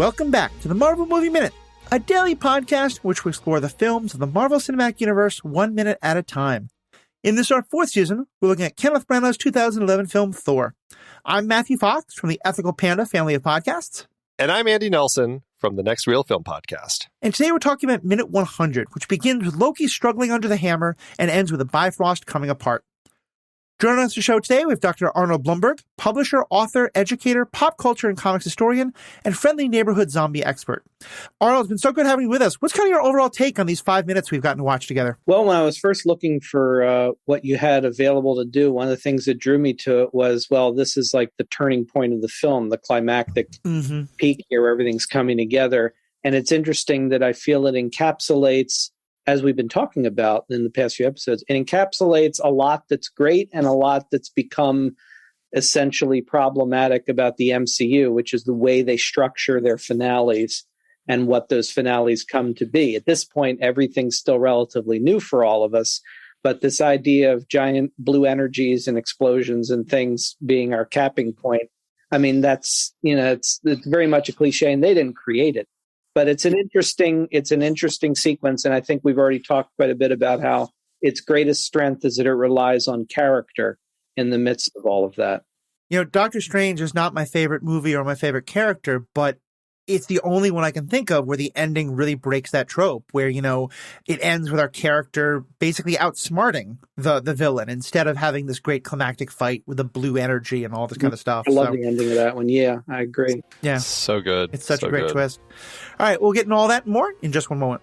Welcome back to the Marvel Movie Minute, a daily podcast in which we explore the films of the Marvel Cinematic Universe 1 minute at a time. In this, our fourth season, we're looking at Kenneth Branagh's 2011 film Thor. I'm Matthew Fox from the Ethical Panda family of podcasts. And I'm Andy Nelson from the Next Real Film podcast. And today we're talking about Minute 100, which begins with Loki struggling under the hammer and ends with the Bifrost coming apart. Joining us on the show today, we have Dr. Arnold Blumberg, publisher, author, educator, pop culture and comics historian, and friendly neighborhood zombie expert. Arnold, it's been so good having you with us. What's kind of your overall take on these 5 minutes we've gotten to watch together? Well, when I was first looking for what you had available to do, one of the things that drew me to it was, well, this is like the turning point of the film, the climactic peak here where everything's coming together. And it's interesting that I feel it encapsulates, as we've been talking about in the past few episodes, it encapsulates a lot that's great and a lot that's become essentially problematic about the MCU, which is the way they structure their finales and what those finales come to be. At this point, everything's still relatively new for all of us, but this idea of giant blue energies and explosions and things being our capping point, I mean, that's, it's very much a cliche, and they didn't create it. But it's an interesting sequence, and I think we've already talked quite a bit about how its greatest strength is that it relies on character in the midst of all of that. Doctor Strange is not my favorite movie or my favorite character, but it's the only one I can think of where the ending really breaks that trope, where, it ends with our character basically outsmarting the villain instead of having this great climactic fight with the blue energy and all this kind of stuff. I love the ending of that one. Yeah, I agree. Yeah. So good. It's such a great twist. All right, we'll get into all that and more in just one moment.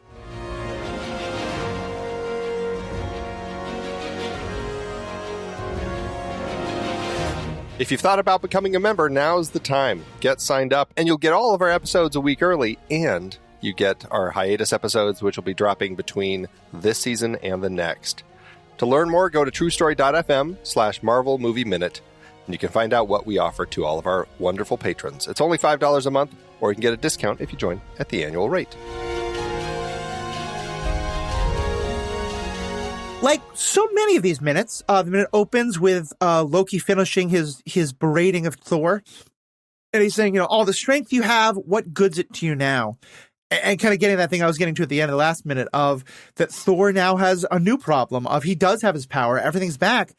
If you've thought about becoming a member, now's the time. Get signed up, and you'll get all of our episodes a week early, and you get our hiatus episodes, which will be dropping between this season and the next. To learn more, go to truestory.fm/Marvel Movie Minute, and you can find out what we offer to all of our wonderful patrons. It's only $5 a month, or you can get a discount if you join at the annual rate. Like so many of these minutes, the minute opens with Loki finishing his berating of Thor. And he's saying, all the strength you have, what good's it to you now? And kind of getting that thing I was getting to at the end of the last minute of that Thor now has a new problem of he does have his power, everything's back,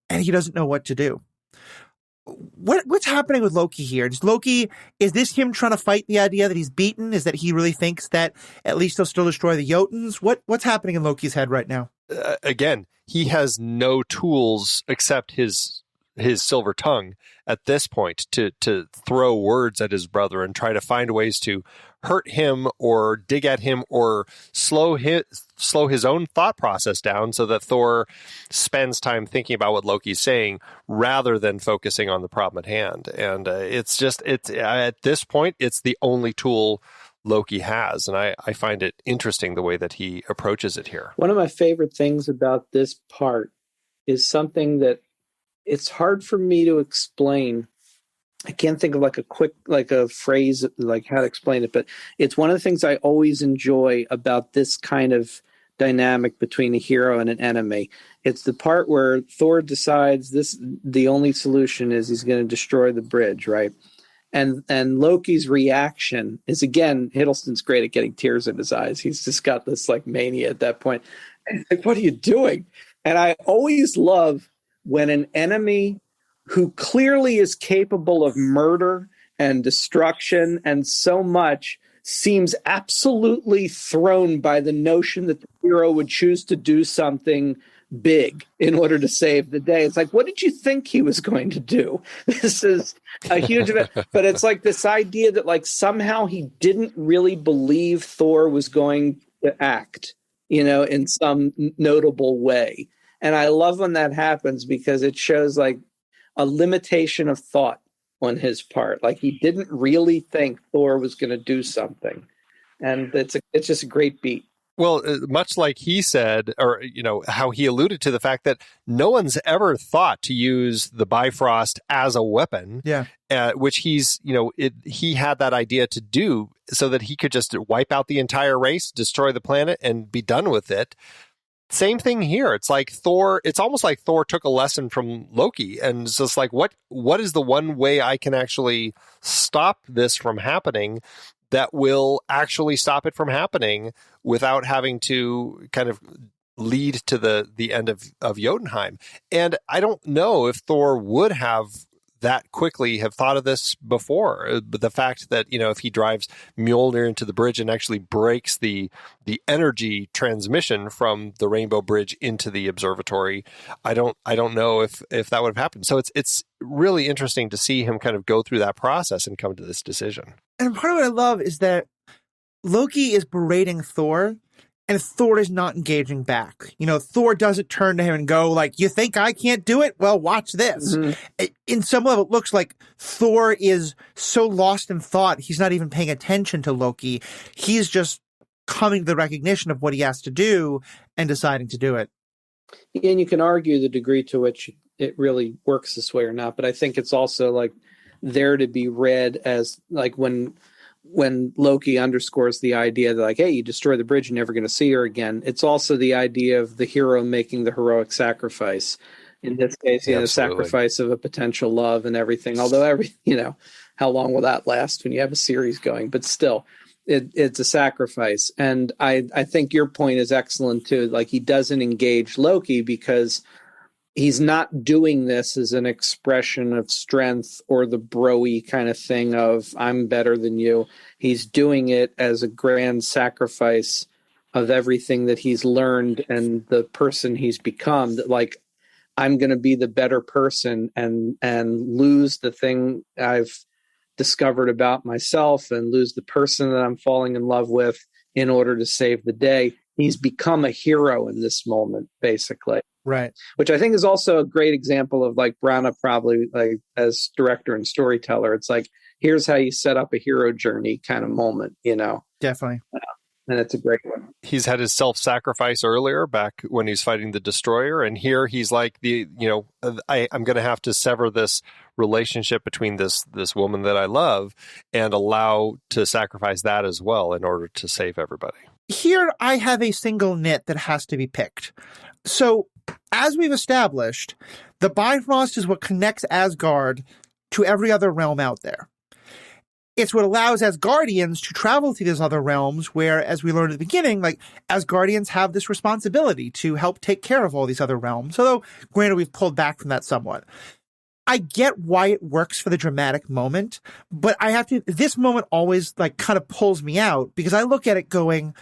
and he doesn't know what to do. What's happening with Loki here? Is this him trying to fight the idea that he's beaten? Is that he really thinks that at least he'll still destroy the Jotuns? What's happening in Loki's head right now? Again, he has no tools except his silver tongue at this point to throw words at his brother and try to find ways to hurt him or dig at him or slow his own thought process down so that Thor spends time thinking about what Loki's saying rather than focusing on the problem at hand. And it's at this point, it's the only tool Loki has, and I find it interesting the way that he approaches it here. One of my favorite things about this part is something that it's hard for me to explain. I can't think of a phrase, like how to explain it, but it's one of the things I always enjoy about this kind of dynamic between a hero and an enemy. It's the part where Thor decides the only solution is he's going to destroy the bridge, right? And Loki's reaction is, again, Hiddleston's great at getting tears in his eyes. He's just got this mania at that point. And what are you doing? And I always love when an enemy who clearly is capable of murder and destruction and so much seems absolutely thrown by the notion that the hero would choose to do something big in order to save the day. It's like, what did you think he was going to do? This is a huge event. But it's like this idea that somehow he didn't really believe Thor was going to act, in some notable way. And I love when that happens because it shows a limitation of thought on his part. He didn't really think Thor was going to do something. And it's just a great beat. Well, much like he said, or, how he alluded to the fact that no one's ever thought to use the Bifrost as a weapon, which he had that idea to do so that he could just wipe out the entire race, destroy the planet, and be done with it. Same thing here. It's like Thor, it's almost like Thor took a lesson from Loki and it's just what is the one way I can actually stop this from happening that will actually stop it from happening without having to kind of lead to the end of Jotunheim. And I don't know if Thor would have that quickly have thought of this before. But the fact that, if he drives Mjolnir into the bridge and actually breaks the energy transmission from the Rainbow Bridge into the observatory, I don't know if that would have happened. So it's really interesting to see him kind of go through that process and come to this decision. And part of what I love is that Loki is berating Thor, and Thor is not engaging back. Thor doesn't turn to him and go like, "You think I can't do it? Well, watch this." Mm-hmm. In some level, it looks like Thor is so lost in thought, he's not even paying attention to Loki. He's just coming to the recognition of what he has to do and deciding to do it. And you can argue the degree to which it really works this way or not, but I think it's also like there to be read as like when Loki underscores the idea that like, hey, you destroy the bridge, you're never going to see her again. It's also the idea of the hero making the heroic sacrifice. In this case, the sacrifice of a potential love and everything. Although how long will that last when you have a series going? But still, it's a sacrifice. And I think your point is excellent too. Like he doesn't engage Loki because he's not doing this as an expression of strength or the bro-y kind of thing of I'm better than you. He's doing it as a grand sacrifice of everything that he's learned and the person he's become. That like, I'm going to be the better person and lose the thing I've discovered about myself and lose the person that I'm falling in love with in order to save the day. He's become a hero in this moment, basically. Right. Which I think is also a great example of like Branagh probably like as director and storyteller. It's like, here's how you set up a hero journey kind of moment, Definitely. And it's a great one. He's had his self-sacrifice earlier back when he's fighting the destroyer. And here he's like I'm going to have to sever this relationship between this woman that I love and allow to sacrifice that as well in order to save everybody. Here I have a single nit that has to be picked. So, as we've established, the Bifrost is what connects Asgard to every other realm out there. It's what allows Asgardians to travel to these other realms where, as we learned at the beginning, like, Asgardians have this responsibility to help take care of all these other realms. Although, granted, we've pulled back from that somewhat. I get why it works for the dramatic moment, but this moment always, like, kind of pulls me out because I look at it going,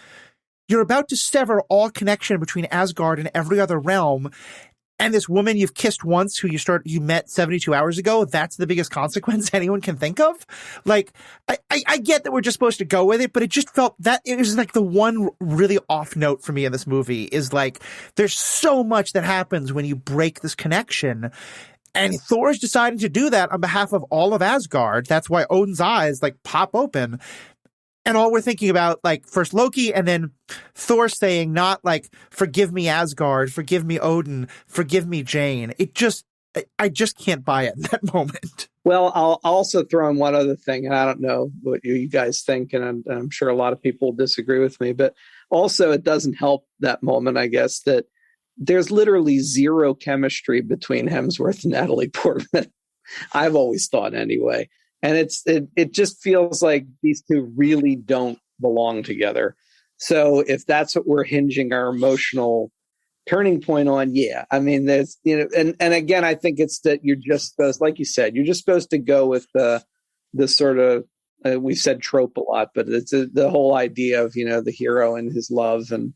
you're about to sever all connection between Asgard and every other realm. And this woman you've kissed once who you met 72 hours ago, that's the biggest consequence anyone can think of. Like, I get that we're just supposed to go with it, but it just felt that it was like the one really off note for me in this movie is like, there's so much that happens when you break this connection. And Thor's deciding to do that on behalf of all of Asgard. That's why Odin's eyes like pop open. And all we're thinking about, like, first Loki and then Thor saying not like, forgive me Asgard, forgive me Odin, forgive me Jane. I just can't buy it in that moment. Well, I'll also throw in one other thing, and I don't know what you guys think, and I'm sure a lot of people disagree with me, but also it doesn't help that moment, I guess, that there's literally zero chemistry between Hemsworth and Natalie Portman. I've always thought anyway. And it just feels like these two really don't belong together. So if that's what we're hinging our emotional turning point on, yeah. I mean, there's, and again, I think it's that you're just supposed, like you said, you're just supposed to go with the sort of, we've said trope a lot, but it's the whole idea of, the hero and his love. And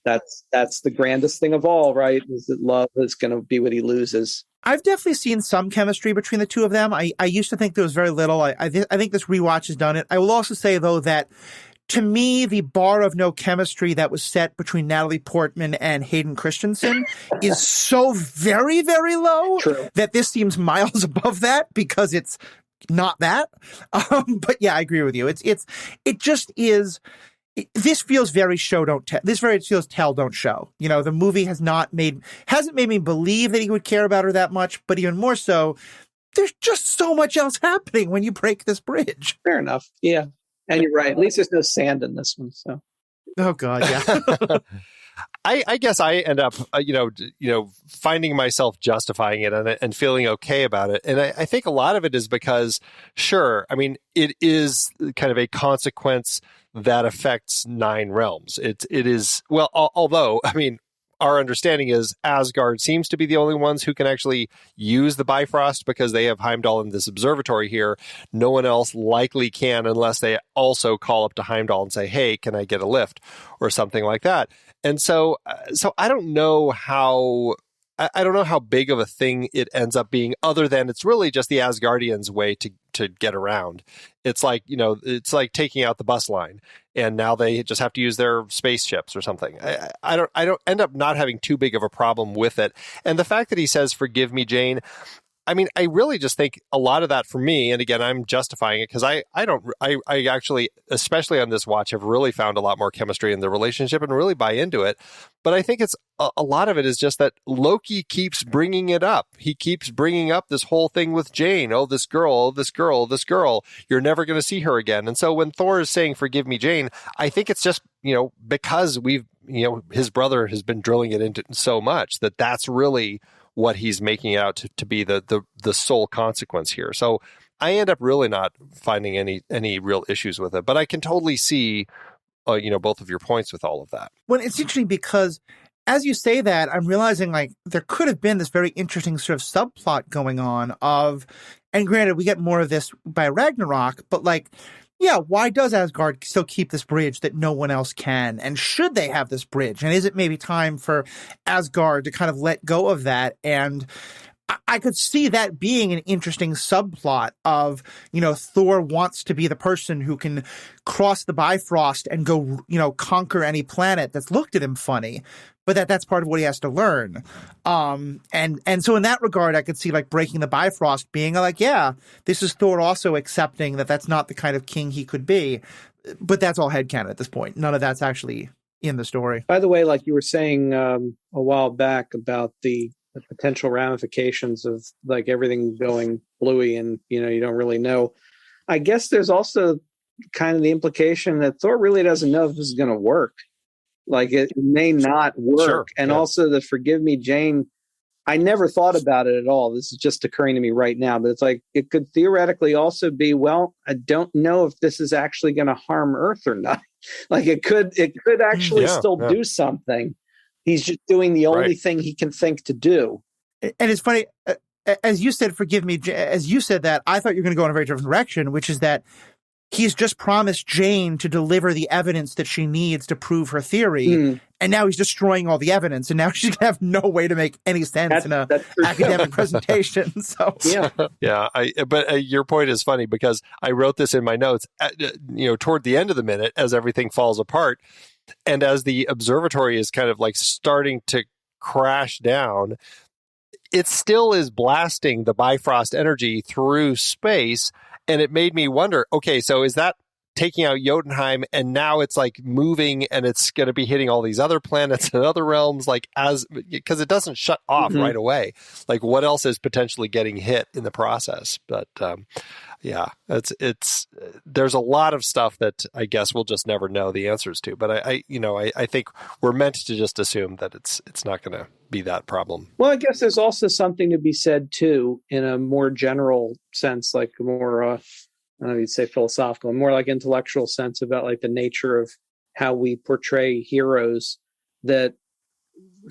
that's the grandest thing of all, right? Is that love is going to be what he loses. I've definitely seen some chemistry between the two of them. I used to think there was very little. I think this rewatch has done it. I will also say, though, that to me, the bar of no chemistry that was set between Natalie Portman and Hayden Christensen is so very, very low. True. That this seems miles above that because it's not that. But yeah, I agree with you. It just is. This feels very show don't tell. This very feels tell don't show. The movie hasn't made me believe that he would care about her that much, but even more so, there's just so much else happening when you break this bridge. Fair enough. Yeah. And you're right. At least there's no sand in this one. So. Oh God, yeah. I guess I end up, finding myself justifying it and feeling okay about it. And I think a lot of it is because, sure, I mean, it is kind of a consequence that affects 9 realms. It is, well, although, I mean, our understanding is Asgard seems to be the only ones who can actually use the Bifrost because they have Heimdall in this observatory here. No one else likely can unless they also call up to Heimdall and say, hey, can I get a lift or something like that. And so I don't know how big of a thing it ends up being, other than it's really just the Asgardians' way to get around. It's like, it's like taking out the bus line, and now they just have to use their spaceships or something. I don't end up not having too big of a problem with it. And the fact that he says, "Forgive me, Jane," I mean, I really just think a lot of that for me, and again, I'm justifying it because I actually, especially on this watch, have really found a lot more chemistry in the relationship and really buy into it. But I think it's a lot of it is just that Loki keeps bringing it up. He keeps bringing up this whole thing with Jane. Oh, this girl, this girl, this girl. You're never going to see her again. And so when Thor is saying, "Forgive me, Jane," I think it's just, because his brother has been drilling it into so much that's really what he's making it out to be the sole consequence here. So I end up really not finding any real issues with it, but I can totally see, both of your points with all of that. Well, it's interesting because as you say that, I'm realizing like there could have been this very interesting sort of subplot going on and granted, we get more of this by Ragnarok, but like, yeah, why does Asgard still keep this bridge that no one else can? And should they have this bridge? And is it maybe time for Asgard to kind of let go of that? And I could see that being an interesting subplot of, Thor wants to be the person who can cross the Bifrost and go, conquer any planet that's looked at him funny. But that's part of what he has to learn. And so in that regard, I could see like breaking the Bifrost being like, yeah, this is Thor also accepting that that's not the kind of king he could be. But that's all headcanon at this point. None of that's actually in the story. By the way, like you were saying a while back about the potential ramifications of like everything going bluey and, you don't really know. I guess there's also kind of the implication that Thor really doesn't know if this is going to work. Like it may not work. Sure, and also the "Forgive me, Jane," I never thought about it at all. This is just occurring to me right now, but it's like, it could theoretically also be, well, I don't know if this is actually going to harm Earth or not. Like it could actually do something. He's just doing the only thing he can think to do. And it's funny, as you said, "Forgive me," as you said that, I thought you were going to go in a very different direction, which is that he's just promised Jane to deliver the evidence that she needs to prove her theory. And now he's destroying all the evidence. And now she's going to have no way to make any sense in an academic presentation. So, yeah. But your point is funny because I wrote this in my notes, toward the end of the minute as everything falls apart. And as the observatory is kind of like starting to crash down, it still is blasting the Bifrost energy through space. And it made me wonder, okay, so is that taking out Jotunheim and now it's like moving and it's going to be hitting all these other planets and other realms, because it doesn't shut off right away. Like what else is potentially getting hit in the process? But there's a lot of stuff that I guess we'll just never know the answers to. But I think we're meant to just assume that it's not going to be that problem. Well, I guess there's also something to be said too, in a more general sense, like more, I don't know if you'd say philosophical, more like intellectual sense about like the nature of how we portray heroes, that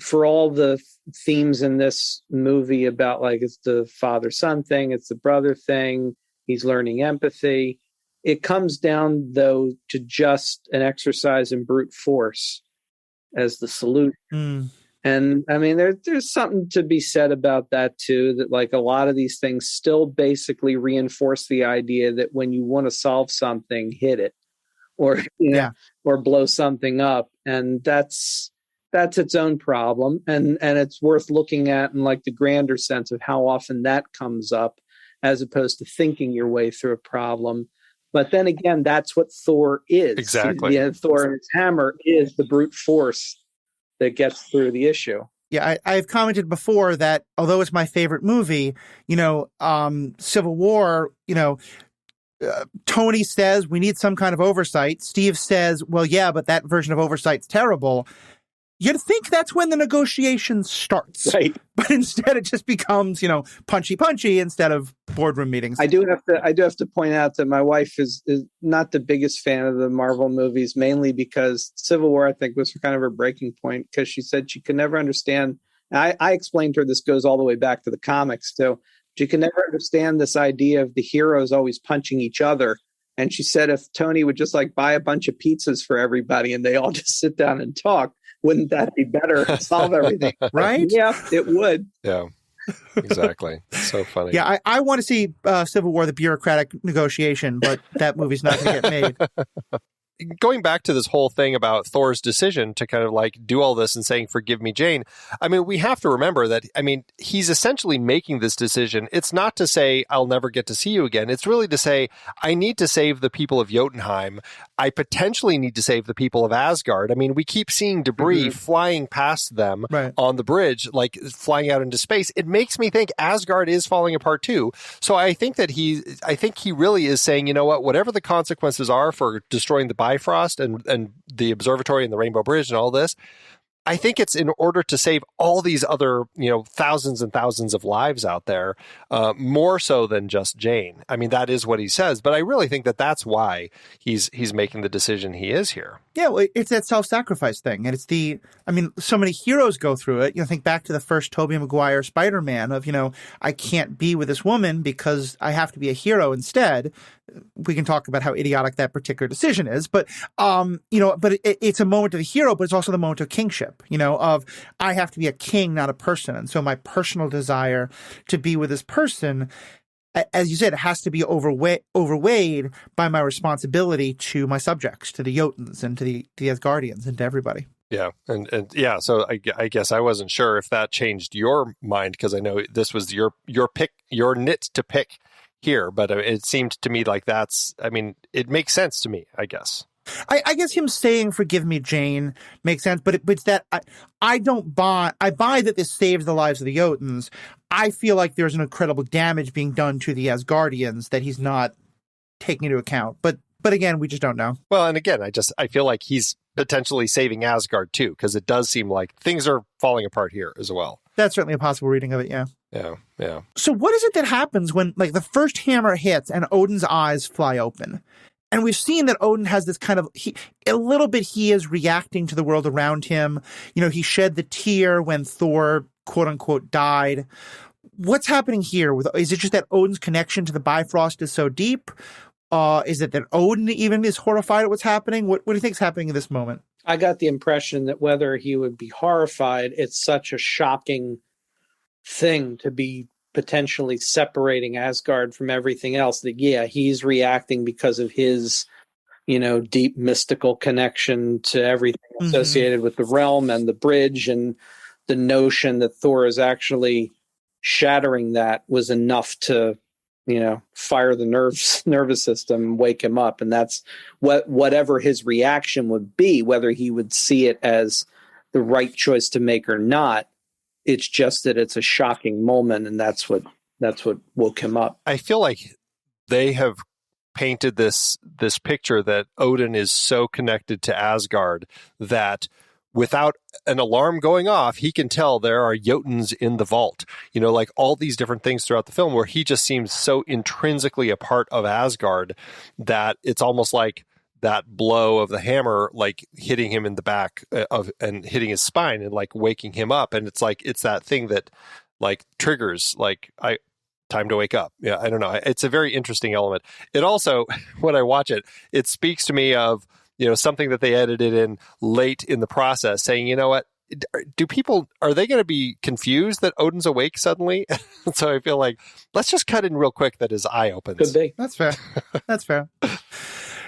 for all the themes in this movie about like, it's the father-son thing, it's the brother thing, he's learning empathy. It comes down though to just an exercise in brute force as the solution. And I mean, there's something to be said about that too, that like a lot of these things still basically reinforce the idea that when you want to solve something, hit it or, or blow something up. And that's its own problem. And it's worth looking at in like the grander sense of how often that comes up as opposed to thinking your way through a problem. But then again, that's what Thor is. Exactly. Thor and his hammer is the brute force that gets through the issue. Yeah, I've commented before that although it's my favorite movie, Civil War, Tony says we need some kind of oversight. Steve says, well, yeah, but that version of oversight's terrible. you'd think that's when the negotiation starts. Right. But instead it just becomes, punchy instead of boardroom meetings. I do have to point out that my wife is not the biggest fan of the Marvel movies, mainly because Civil War, I think, was kind of her breaking point, because she said she could never understand. I explained to her this goes all the way back to the comics too. She could never understand this idea of the heroes always punching each other. And she said if Tony would just buy a bunch of pizzas for everybody and they all just sit down and talk, wouldn't that be better and solve everything? Right? Yeah, it would. Yeah, exactly. So funny. Yeah, I want to see Civil War, the bureaucratic negotiation, but that movie's not going to get made. Going back to this whole thing about Thor's decision to kind of do all this and saying, forgive me, Jane. I mean, we have to remember that, he's essentially making this decision. It's not to say I'll never get to see you again. It's really to say, I need to save the people of Jotunheim. I potentially need to save the people of Asgard. We keep seeing debris flying past them on the bridge, flying out into space. It makes me think Asgard is falling apart too. So I think he really is saying, you know what, whatever the consequences are for destroying the Bifrost and the Observatory and the Rainbow Bridge and all this, I think it's in order to save all these other, thousands and thousands of lives out there, more so than just Jane. That is what he says, but I really think that that's why he's making the decision he is here. Yeah, well, it's that self-sacrifice thing. And it's so many heroes go through it. Think back to the first Tobey Maguire Spider-Man of, I can't be with this woman because I have to be a hero instead. We can talk about how idiotic that particular decision is, but it's a moment of the hero, but it's also the moment of kingship, of I have to be a king, not a person. And so my personal desire to be with this person, as you said, it has to be overweighed by my responsibility to my subjects, to the Jotuns and to the Asgardians and to everybody. Yeah. And yeah, so I guess I wasn't sure if that changed your mind, because I know this was your pick, your nit to pick here, but it seemed to me like it makes sense to me, I guess. I guess him saying "forgive me, Jane" makes sense, but it's that I don't buy. I buy that this saves the lives of the Jotuns. I feel like there's an incredible damage being done to the Asgardians that he's not taking into account. But again, we just don't know. Well, and again, I feel like he's potentially saving Asgard too, because it does seem like things are falling apart here as well. That's certainly a possible reading of it. Yeah. Yeah. So what is it that happens when the first hammer hits and Odin's eyes fly open? And we've seen that Odin has this kind of, he is reacting to the world around him. He shed the tear when Thor, quote unquote, died. What's happening here? Is it just that Odin's connection to the Bifrost is so deep? Is it that Odin even is horrified at what's happening? What do you think is happening in this moment? I got the impression that whether he would be horrified, it's such a shocking thing to be potentially separating Asgard from everything else that, yeah, he's reacting because of his, deep mystical connection to everything associated with the realm and the bridge, and the notion that Thor is actually shattering that was enough to, fire the nervous system, wake him up. And that's whatever his reaction would be, whether he would see it as the right choice to make or not. It's just that it's a shocking moment, and that's what woke him up. I feel like they have painted this picture that Odin is so connected to Asgard that without an alarm going off, he can tell there are Jotuns in the vault. All these different things throughout the film where he just seems so intrinsically a part of Asgard that it's almost like that blow of the hammer, hitting him in the back and hitting his spine and waking him up. And it's that thing that triggers, time to wake up. Yeah. I don't know. It's a very interesting element. It also, when I watch it, it speaks to me of, something that they edited in late in the process, saying, you know what, are they going to be confused that Odin's awake suddenly? So I feel like, let's just cut in real quick that his eye opens. Could be. That's fair. That's fair.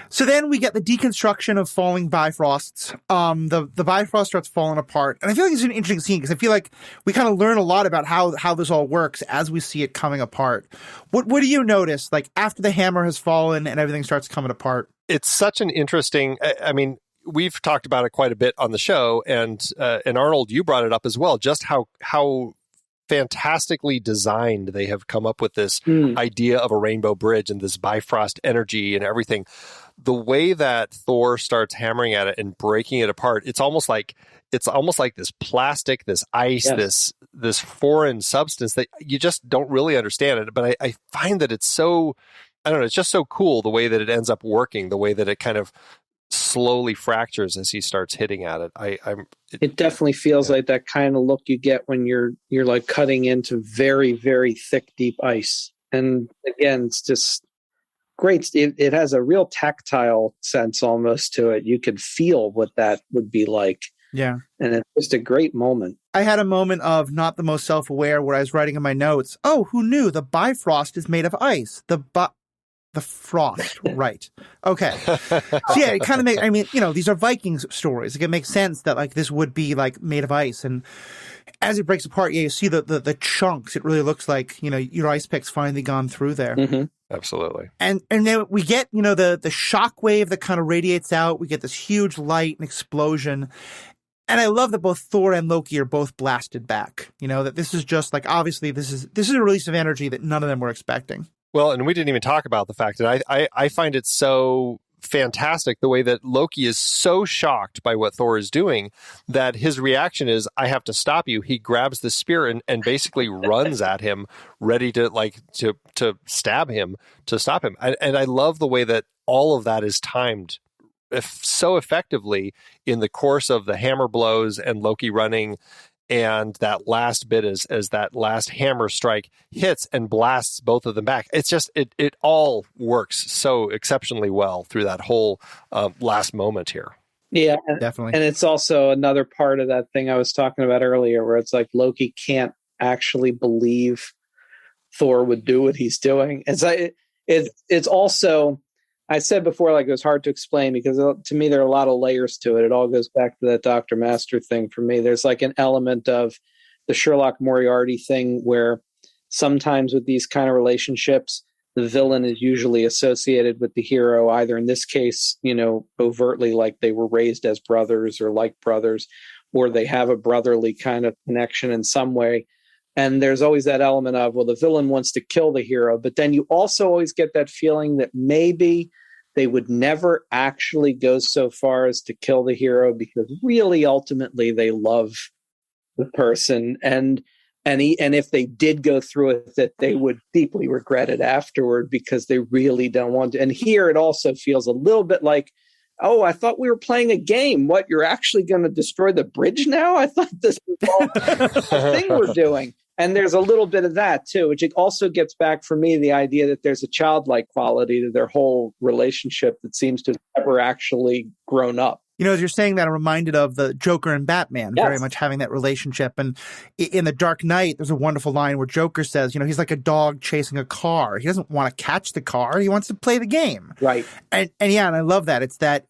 So then we get the deconstruction of falling Bifrosts. The Bifrost starts falling apart. And I feel like it's an interesting scene because I feel like we kind of learn a lot about how this all works as we see it coming apart. What do you notice, after the hammer has fallen and everything starts coming apart? It's such an interesting, we've talked about it quite a bit on the show, and Arnold, you brought it up as well, just how fantastically designed they have come up with this idea of a rainbow bridge and this Bifrost energy and everything. The way that Thor starts hammering at it and breaking it apart, it's almost like it's almost like this plastic, this ice, this foreign substance that you just don't really understand it. But I find that it's so, I don't know, it's just so cool the way that it ends up working, the way that it kind of slowly fractures as he starts hitting at it. It definitely feels like that kind of look you get when you're like cutting into very, very thick, deep ice. And again, it's just great. It has a real tactile sense almost to it. You could feel what that would be like. Yeah. And it's just a great moment. I had a moment of not the most self-aware where I was writing in my notes, oh, who knew the Bifrost is made of ice? The frost, right. Okay. So yeah, it kind of makes, I mean, these are Vikings stories. Like, it makes sense that like this would be like made of ice. And as it breaks apart, you see the chunks. It really looks like, your ice pick's finally gone through there. Mm-hmm. Absolutely. And then we get, the shock wave that kind of radiates out. We get this huge light and explosion. And I love that both Thor and Loki are both blasted back. That this is just like, obviously this is a release of energy that none of them were expecting. Well, and we didn't even talk about the fact that I find it so fantastic the way that Loki is so shocked by what Thor is doing that his reaction is, I have to stop you. He grabs the spear and basically runs at him, ready to to stab him, to stop him. And I love the way that all of that is timed so effectively in the course of the hammer blows and Loki running. And that last bit as that last hammer strike hits and blasts both of them back. It's just, it all works so exceptionally well through that whole last moment here. Yeah, definitely. And it's also another part of that thing I was talking about earlier where it's like Loki can't actually believe Thor would do what he's doing. It's also, I said before, like, it was hard to explain because to me, there are a lot of layers to it. It all goes back to that Dr. Master thing for me. There's like an element of the Sherlock Moriarty thing where sometimes with these kind of relationships, the villain is usually associated with the hero, either in this case, overtly like they were raised as brothers or like brothers, or they have a brotherly kind of connection in some way. And there's always that element of, well, the villain wants to kill the hero, but then you also always get that feeling that maybe they would never actually go so far as to kill the hero because really ultimately they love the person. And if they did go through it, that they would deeply regret it afterward because they really don't want to. And here it also feels a little bit like, oh, I thought we were playing a game. What, you're actually going to destroy the bridge now? I thought this was all the thing we're doing. And there's a little bit of that, too, which it also gets back for me the idea that there's a childlike quality to their whole relationship that seems to have never actually grown up. As you're saying that, I'm reminded of the Joker and Batman, yes. very much having that relationship. And in The Dark Knight, there's a wonderful line where Joker says, he's like a dog chasing a car. He doesn't want to catch the car. He wants to play the game. Right. And I love that. It's that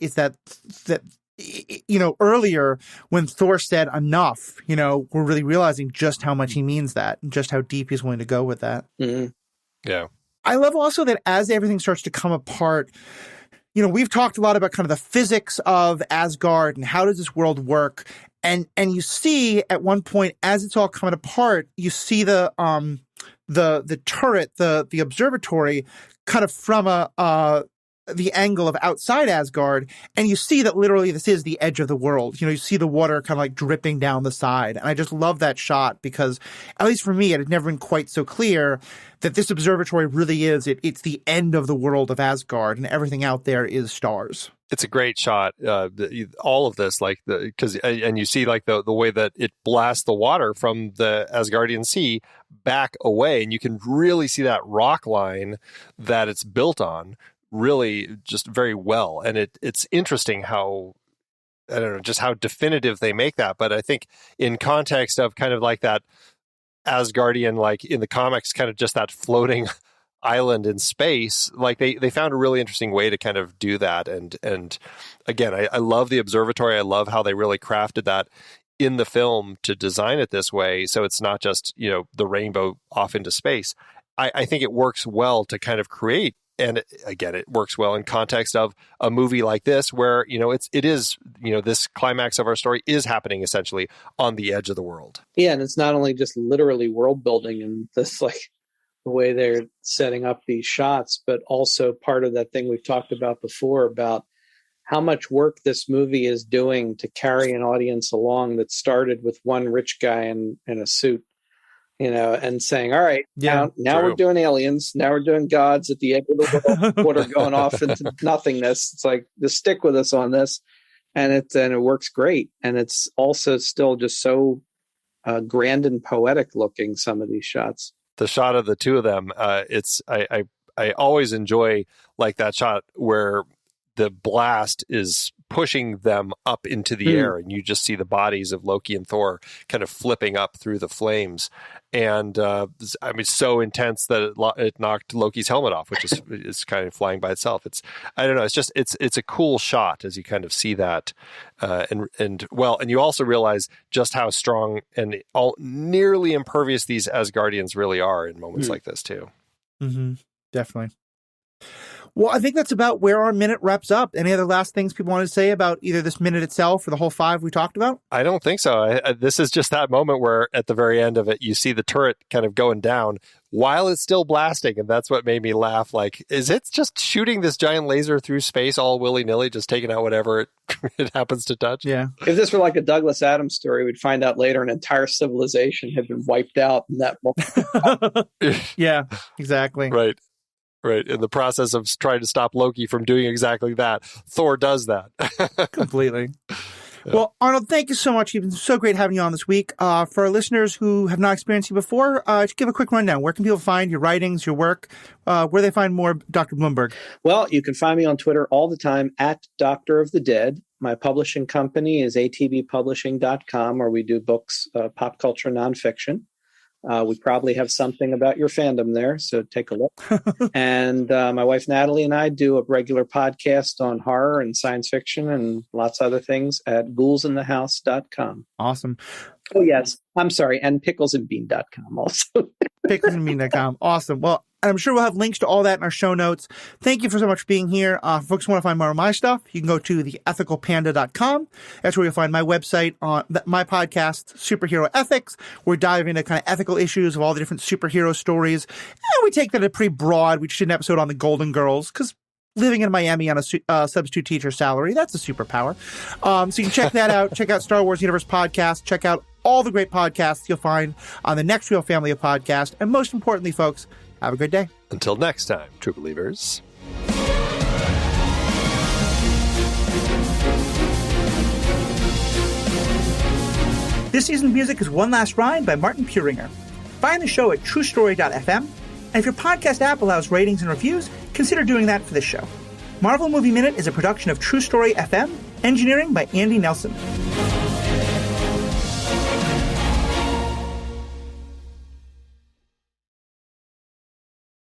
earlier when Thor said enough, we're really realizing just how much he means that and just how deep he's willing to go with that. Mm-hmm. Yeah. I love also that as everything starts to come apart, we've talked a lot about kind of the physics of Asgard and how does this world work. And you see at one point, as it's all coming apart, you see the turret, the observatory kind of from the angle of outside Asgard, and you see that literally this is the edge of the world. You see the water kind of like dripping down the side. And I just love that shot because, at least for me, it had never been quite so clear that this observatory really is, it's the end of the world of Asgard and everything out there is stars. It's a great shot. All of this, and you see like the way that it blasts the water from the Asgardian sea back away, and you can really see that rock line that it's built on really just very well. And it's interesting how, I don't know, just how definitive they make that. But I think in context of kind of like that Asgardian, like in the comics, kind of just that floating island in space, like they found a really interesting way to kind of do that. And again, I love the observatory. I love how they really crafted that in the film to design it this way. So it's not just, the rainbow off into space. I think it works well to kind of create. And again, it works well in context of a movie like this, where, it is, this climax of our story is happening essentially on the edge of the world. Yeah. And it's not only just literally world building and this, like the way they're setting up these shots, but also part of that thing we've talked about before about how much work this movie is doing to carry an audience along that started with one rich guy in a suit, and saying, all right, now we're doing aliens. Now we're doing gods at the edge of the world, water going off into nothingness. It's like, just stick with us on this. And it works great. And it's also still just so grand and poetic looking, some of these shots. The shot of the two of them, I always enjoy like that shot where the blast is pushing them up into the air, and you just see the bodies of Loki and Thor kind of flipping up through the flames. And so intense that it knocked Loki's helmet off, which is kind of flying by itself. I don't know. It's a cool shot as you kind of see that, and you also realize just how strong and nearly impervious these Asgardians really are in moments like this too. Mm-hmm. Definitely. Well, I think that's about where our minute wraps up. Any other last things people want to say about either this minute itself or the whole 5 we talked about? I don't think so. This is just that moment where at the very end of it, you see the turret kind of going down while it's still blasting. And that's what made me laugh. Like, is it just shooting this giant laser through space all willy-nilly, just taking out whatever it happens to touch? Yeah. If this were like a Douglas Adams story, we'd find out later an entire civilization had been wiped out in that moment. Yeah, exactly. Right. Right. In the process of trying to stop Loki from doing exactly that, Thor does that. Completely. Yeah. Well, Arnold, thank you so much. It's been so great having you on this week. For our listeners who have not experienced you before, just give a quick rundown. Where can people find your writings, your work? Where they find more Dr. Blumberg? Well, you can find me on Twitter all the time at Doctor of the Dead. My publishing company is atbpublishing.com, where we do books, pop culture, nonfiction. We probably have something about your fandom there, so take a look. And my wife Natalie and I do a regular podcast on horror and science fiction and lots of other things at ghoulsinthehouse.com. Awesome. Oh, yes. I'm sorry. And picklesandbean.com also. picklesandbean.com. Awesome. Well, I'm sure we'll have links to all that in our show notes. Thank you so much for being here. If folks want to find more of my stuff, you can go to theethicalpanda.com. That's where you'll find my website on my podcast, Superhero Ethics. We're diving into kind of ethical issues of all the different superhero stories. And we take that a pretty broad. We just did an episode on the Golden Girls because living in Miami on a substitute teacher salary, that's a superpower. So you can check that out. Check out Star Wars Universe Podcast. Check out all the great podcasts you'll find on the Next Real family of podcasts. And most importantly, folks, have a good day. Until next time, true believers. This season's music is One Last Ride by Martin Puringer. Find the show at truestory.fm. And if your podcast app allows ratings and reviews, consider doing that for this show. Marvel Movie Minute is a production of True Story FM, engineering by Andy Nelson.